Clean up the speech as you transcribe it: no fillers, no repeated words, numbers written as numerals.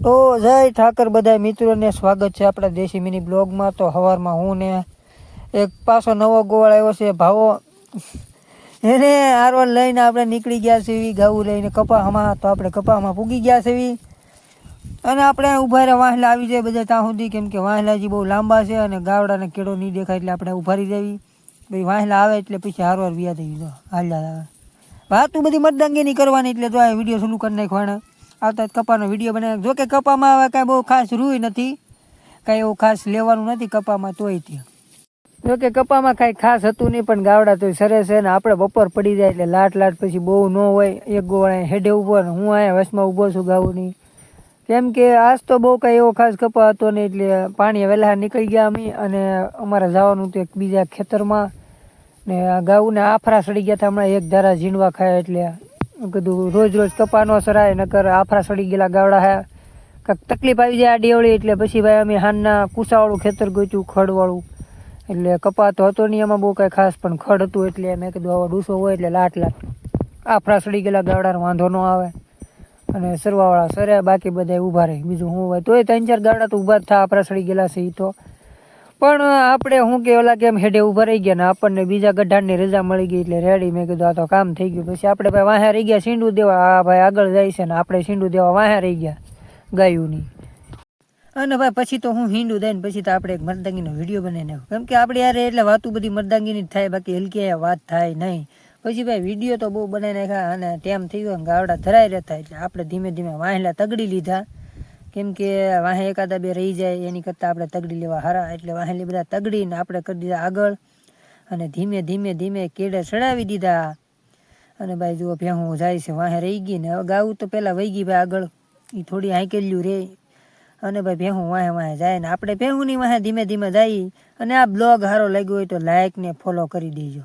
તો જય ઠાકર બધા મિત્રોને સ્વાગત છે આપણા દેશી મિની બ્લોગમાં। તો સવારમાં હું ને એક પાછો નવો ગોળ આવ્યો છે ભાવો, એને આરવલ લઈને આપણે નીકળી ગયા છે ઘઉં લઈને કપાસમાં। તો આપણે કપાસમાં પૂગી ગયા છે અને આપણે ઊભા રહ્યા વાહલા આવી જાય બધા ત્યાં સુધી, કેમ કે વાહલાજી બહુ લાંબા છે અને ગાવડાને કેળો નહીં દેખાય એટલે આપણે ઊભા રહી જવી ભાઈ। વાહલા આવે એટલે પછી હારવાર વ્યા થઈ ગયો હાલ્યા આવે વાતું બધી મતદાંગી નહીં કરવાની, એટલે તો આ વિડીયો ચાલુ કરી નાખવાના। આવતા કપાનો વિડીયો બનાવે, જો કે કપામાં હવે કાંઈ બહુ ખાસ રૂઈ નથી, કાંઈ એવું ખાસ લેવાનું નથી કપામાં તોય ત્યાં, જો કે કપામાં કાંઈ ખાસ હતું નહીં પણ ગાવડા તો સરસ છે ને આપણે બપોર પડી જાય એટલે લાટ પછી બહુ ન હોય। એક ગોળ હેડે ઊભો ને હું અહીંયા વસમાં ઊભો છું ગાઉની, કેમ કે આજ તો બહુ કાંઈ એવો ખાસ કપા હતો નહીં એટલે પાણી વહેલા નીકળી ગયા અમે અને અમારે જવાનું હતું એક બીજા ખેતરમાં ને ગાઉને આફરા સડી ગયા હતા હમણાં એક ધારા ઝીંડવા ખાયા, એટલે કીધું રોજ કપાનો સરાય નકર આફરા સડી ગયેલા ગાવડા હે કાંઈક તકલીફ આવી જાય આ ડેવળી, એટલે પછી ભાઈ અમે હાનના કુસાવાળું ખેતર ગોચ્યું ખડવાળું, એટલે કપા તો હતો નહીં એમાં બહુ કાંઈ ખાસ પણ ખડ હતું, એટલે મેં કીધું આવો ડૂસો હોય એટલે લાટ આફરા સડી ગયેલા ગાવડાને વાંધો ન આવે અને સરવાવાળા સર્યા, બાકી બધા ઊભા રહે બીજું શું હોય તોય 3-4 ગાવડા તો ઊભા જ થા આફરા સડી ગયેલા છે એ તો, પણ આપણે શું કે ઓલા કેમ હેડે ઊભા રહી ગયા ને આપણને બીજા ગઢાણની રજા મળી ગઈ એટલે રેડી, મેં કીધું આ તો કામ થઈ ગયું। પછી આપણે ભાઈ વાહે રહી ગયા સીંડું દેવા, આ ભાઈ આગળ જાય છે ને આપણે સીંડું દેવા વાહે રહી ગયા ગાયુંની, અને ભાઈ પછી તો હું હિંડું દઈને પછી તો આપણે એક મરદાંગીનો વિડીયો બનાવી નાખ્યો, કેમ કે આપણે યાર એટલે વાતું બધી મરદાંગીની જ થાય, બાકી હલકી વાત થાય નહીં। પછી ભાઈ વિડીયો તો બહુ બનાવી નાખ્યા અને ટેમ થઈ ગયો ગાવડા ધરાઈ રહેતા, એટલે આપણે ધીમે ધીમે વાહેલા તગડી લીધા, કેમ કે વાહે એકાદા બે રહી જાય એની કરતાં આપણે તગડી લેવા હારા, એટલે વાહેલી બધા તગડીને આપણે કરી દીધા આગળ અને ધીમે કેડે ચડાવી દીધા। અને ભાઈ જુઓ ભેહું જાય છે વાહે રહી ગઈ ને, હવે ગાવું તો પહેલાં વહી ગઈ ભાઈ આગળ, એ થોડી હાંકેલ્યું રે અને ભાઈ ભેહું વાહે જાય ને આપણે ભેહુંની વાહે ધીમે જઈએ। અને આ બ્લોગ સારો લાગ્યો હોય તો લાઈક ને ફોલો કરી દેજો।